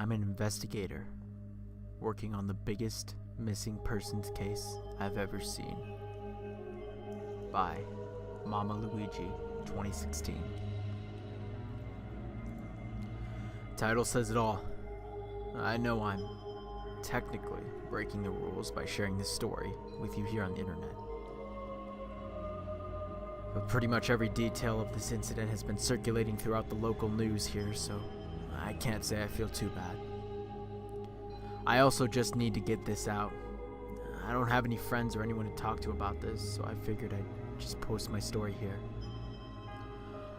I'm an investigator working on the biggest missing persons case I've ever seen. By Mama Luigi, 2016. Title says it all. I know I'm technically breaking the rules by sharing this story with you here on the internet. But pretty much every detail of this incident has been circulating throughout the local news here, so I can't say I feel too bad. I also just need to get this out. I don't have any friends or anyone to talk to about this, so I figured I'd just post my story here.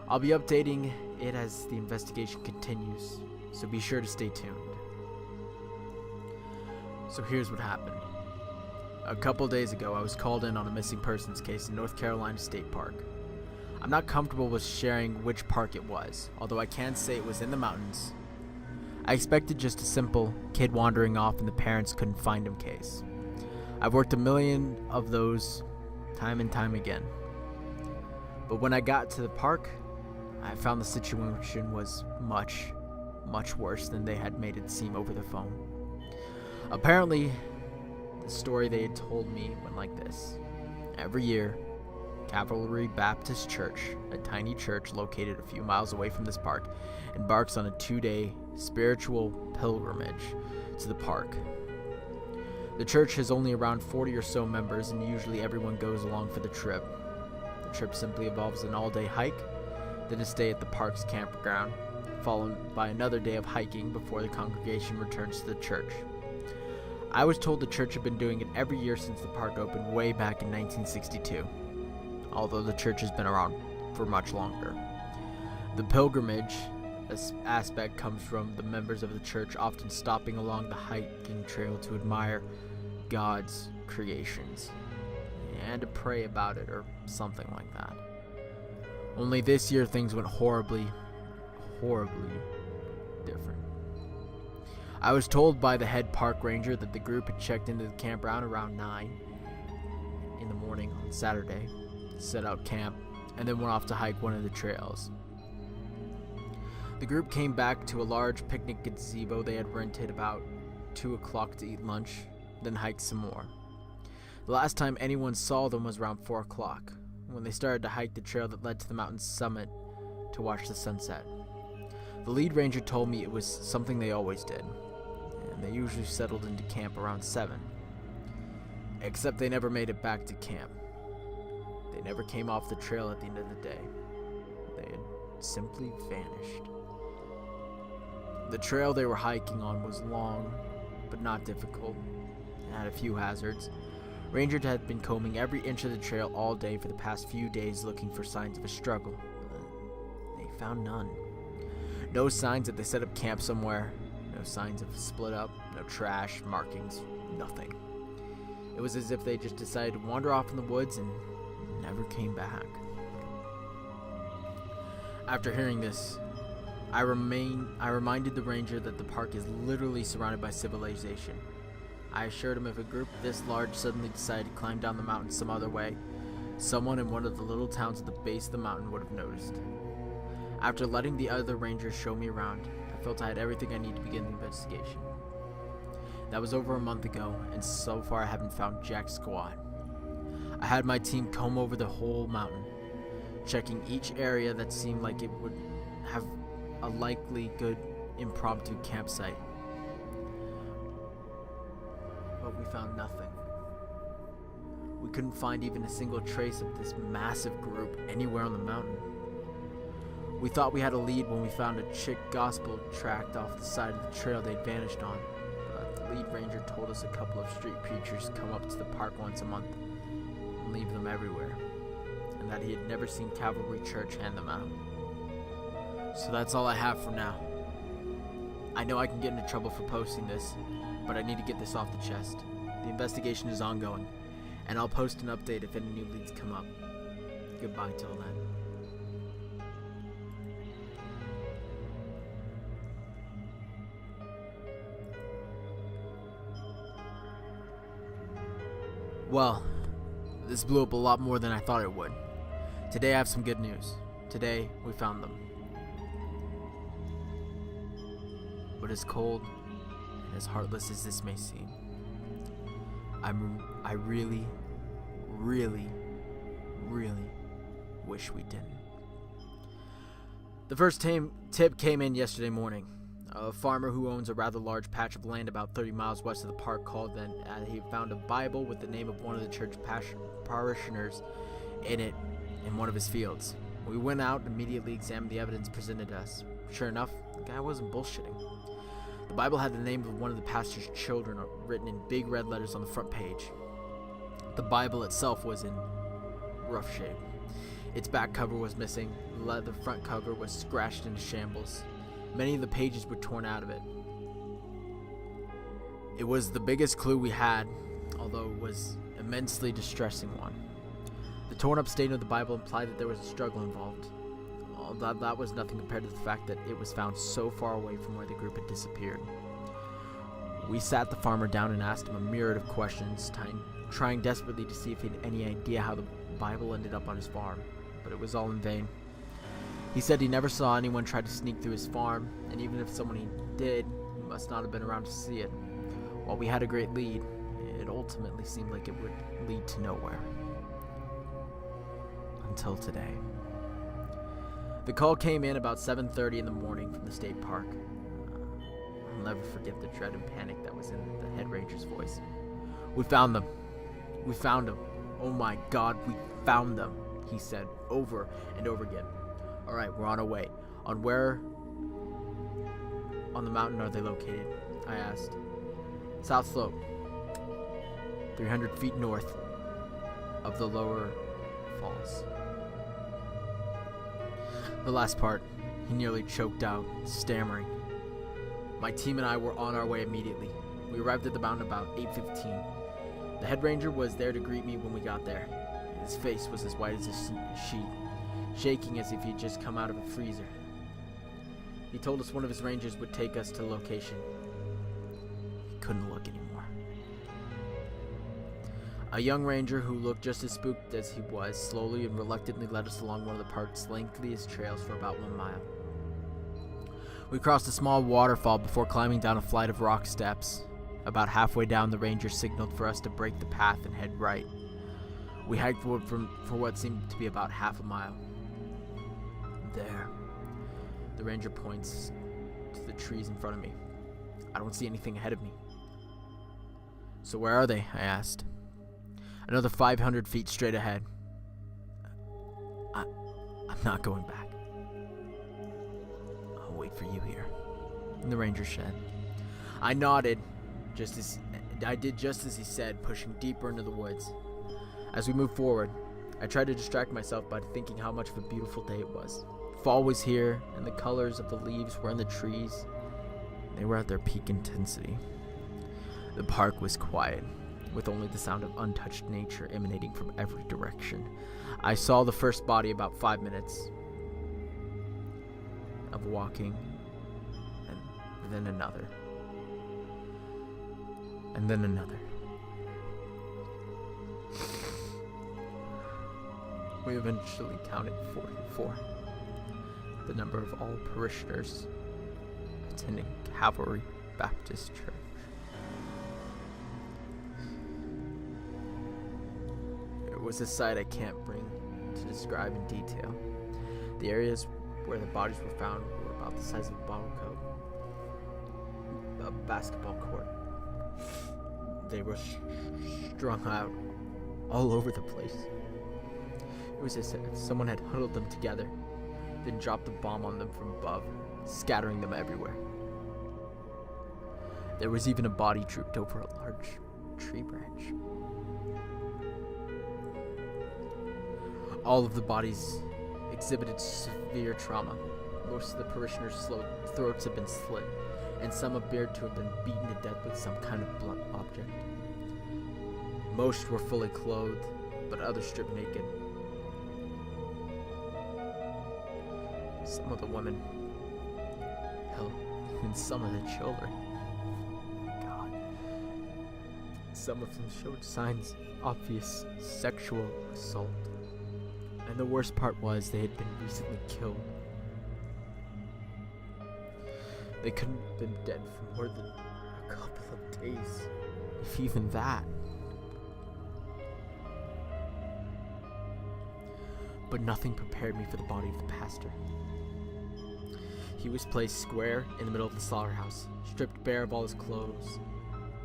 I'll be updating it as the investigation continues, so be sure to stay tuned. So here's what happened. A couple days ago, I was called in on a missing persons case in North Carolina State Park. I'm not comfortable with sharing which park it was, although I can say it was in the mountains. I expected just a simple kid wandering off and the parents couldn't find him case. I've worked a million of those time and time again. But when I got to the park, I found the situation was much, much worse than they had made it seem over the phone. Apparently, the story they had told me went like this. Every year, Calvary Baptist Church, a tiny church located a few miles away from this park, embarks on a 2-day spiritual pilgrimage to the park. The church has only around 40 or so members, and usually everyone goes along for the trip. The trip simply involves an all-day hike, then a stay at the park's campground, followed by another day of hiking before the congregation returns to the church. I was told the church had been doing it every year since the park opened way back in 1962, although the church has been around for much longer. The pilgrimage aspect comes from the members of the church often stopping along the hiking trail to admire God's creations and to pray about it or something like that. Only this year things went horribly different. I was told by the head park ranger that the group had checked into the campground around 9 in the morning on Saturday, set out camp, and then went off to hike one of the trails. The group came back to a large picnic gazebo they had rented about 2 o'clock to eat lunch, then hike some more. The last time anyone saw them was around 4 o'clock, when they started to hike the trail that led to the mountain's summit to watch the sunset. The lead ranger told me it was something they always did, and they usually settled into camp around 7. Except they never made it back to camp. They never came off the trail at the end of the day. They had simply vanished. The trail they were hiking on was long, but not difficult. It had a few hazards. Ranger had been combing every inch of the trail all day for the past few days looking for signs of a struggle, but they found none. No signs that they set up camp somewhere, no signs of split up, no trash, markings, nothing. It was as if they just decided to wander off in the woods and never came back. After hearing this, I reminded the ranger that the park is literally surrounded by civilization. I assured him if a group this large suddenly decided to climb down the mountain some other way, someone in one of the little towns at the base of the mountain would have noticed. After letting the other rangers show me around, I felt I had everything I need to begin the investigation. That was over a month ago, and so far I haven't found jack squat. I had my team comb over the whole mountain, checking each area that seemed like it would have a likely good impromptu campsite. But we found nothing. We couldn't find even a single trace of this massive group anywhere on the mountain. We thought we had a lead when we found a chick gospel tract off the side of the trail they'd vanished on, but the lead ranger told us a couple of street preachers come up to the park once a month and leave them everywhere, and that he had never seen Calvary Church hand them out. So that's all I have for now. I know I can get into trouble for posting this, but I need to get this off the chest. The investigation is ongoing, and I'll post an update if any new leads come up. Goodbye till then. Well, this blew up a lot more than I thought it would. Today I have some good news. Today we found them. But as cold and as heartless as this may seem, I really, really, really wish we didn't. The first tip came in yesterday morning. A farmer who owns a rather large patch of land about 30 miles west of the park called that he found a Bible with the name of one of the church parishioners in it in one of his fields. We went out and immediately examined the evidence presented to us. Sure enough, the guy wasn't bullshitting. The Bible had the name of one of the pastor's children written in big red letters on the front page. The Bible itself was in rough shape. Its back cover was missing, the front cover was scratched into shambles. Many of the pages were torn out of it. It was the biggest clue we had, although it was an immensely distressing one. The torn up state of the Bible implied that there was a struggle involved. Although that was nothing compared to the fact that it was found so far away from where the group had disappeared. We sat the farmer down and asked him a myriad of questions, trying desperately to see if he had any idea how the Bible ended up on his farm, but it was all in vain. He said he never saw anyone try to sneak through his farm, and even if someone did, he must not have been around to see it. While we had a great lead, it ultimately seemed like it would lead to nowhere. Until today. The call came in about 7:30 in the morning from the state park. I'll never forget the dread and panic that was in the head ranger's voice. We found them. We found them. Oh my God, we found them, he said over and over again. All right, we're on our way. On where on the mountain are they located? I asked. South slope. 300 feet north of the lower falls. The last part, he nearly choked out, stammering. My team and I were on our way immediately. We arrived at the mountain about 8:15. The head ranger was there to greet me when we got there. His face was as white as a sheet, shaking as if he'd just come out of a freezer. He told us one of his rangers would take us to the location. He couldn't look anymore. A young ranger who looked just as spooked as he was slowly and reluctantly led us along one of the park's lengthiest trails for about 1 mile. We crossed a small waterfall before climbing down a flight of rock steps. About halfway down, the ranger signaled for us to break the path and head right. We hiked for what seemed to be about half a mile. There. The ranger points to the trees in front of me. I don't see anything ahead of me. So where are they? I asked. Another 500 feet straight ahead. I'm not going back. I'll wait for you here. In the ranger shed. I nodded, I did just as he said, pushing deeper into the woods. As we moved forward, I tried to distract myself by thinking how much of a beautiful day it was. Fall was here, and the colors of the leaves were in the trees. They were at their peak intensity. The park was quiet, with only the sound of untouched nature emanating from every direction. I saw the first body about 5 minutes of walking, and then another, and then another. We eventually counted 44, the number of all parishioners attending Calvary Baptist Church. It was a sight I can't bring to describe in detail. The areas where the bodies were found were about the size of a basketball court. They were strung out all over the place. It was as if someone had huddled them together, then dropped a bomb on them from above, scattering them everywhere. There was even a body drooped over a large tree branch. All of the bodies exhibited severe trauma. Most of the parishioners' throats had been slit, and some appeared to have been beaten to death with some kind of blunt object. Most were fully clothed, but others stripped naked. Some of the women, hell, even some of the children. God. Some of them showed signs of obvious sexual assault. And the worst part was they had been recently killed. They couldn't have been dead for more than a couple of days, if even that. But nothing prepared me for the body of the pastor. He was placed square in the middle of the slaughterhouse, stripped bare of all his clothes.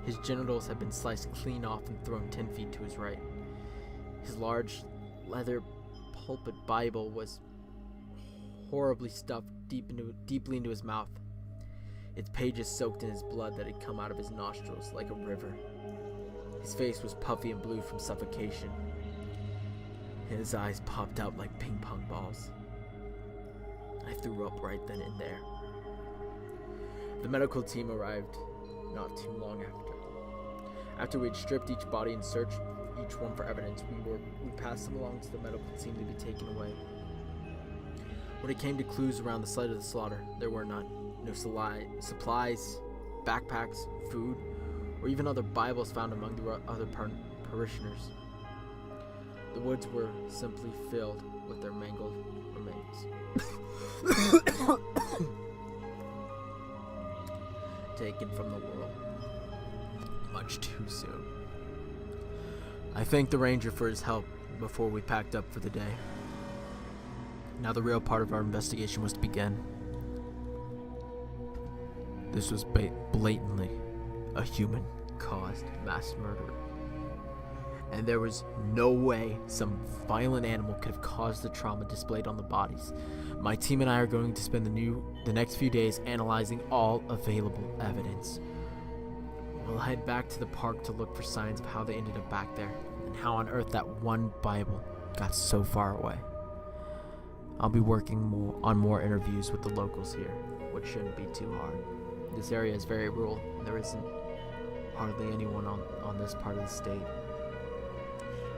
His genitals had been sliced clean off and thrown 10 feet to his right. His large leather pulpit Bible was horribly stuffed deeply into his mouth, its pages soaked in his blood that had come out of his nostrils like a river. His face was puffy and blue from suffocation. His eyes popped out like ping pong balls. I threw up right then and there. The medical team arrived not too long after. After we had stripped each body and searched each one for evidence, we passed them along to the medical team to be taken away. When it came to clues around the site of the slaughter, there were none. No supplies, backpacks, food, or even other Bibles found among the other parishioners. The woods were simply filled with their mangled remains. Taken from the world much too soon. I thanked the ranger for his help before we packed up for the day. Now the real part of our investigation was to begin. This was blatantly a human-caused mass murder. And there was no way some violent animal could have caused the trauma displayed on the bodies. My team and I are going to spend the next few days analyzing all available evidence. We'll head back to the park to look for signs of how they ended up back there, and how on earth that one Bible got so far away. I'll be working on more interviews with the locals here, which shouldn't be too hard. This area is very rural, and there isn't hardly anyone on this part of the state.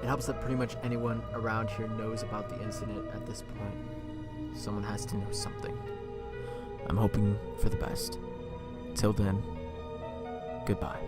It helps that pretty much anyone around here knows about the incident at this point. Someone has to know something. I'm hoping for the best. Till then, goodbye.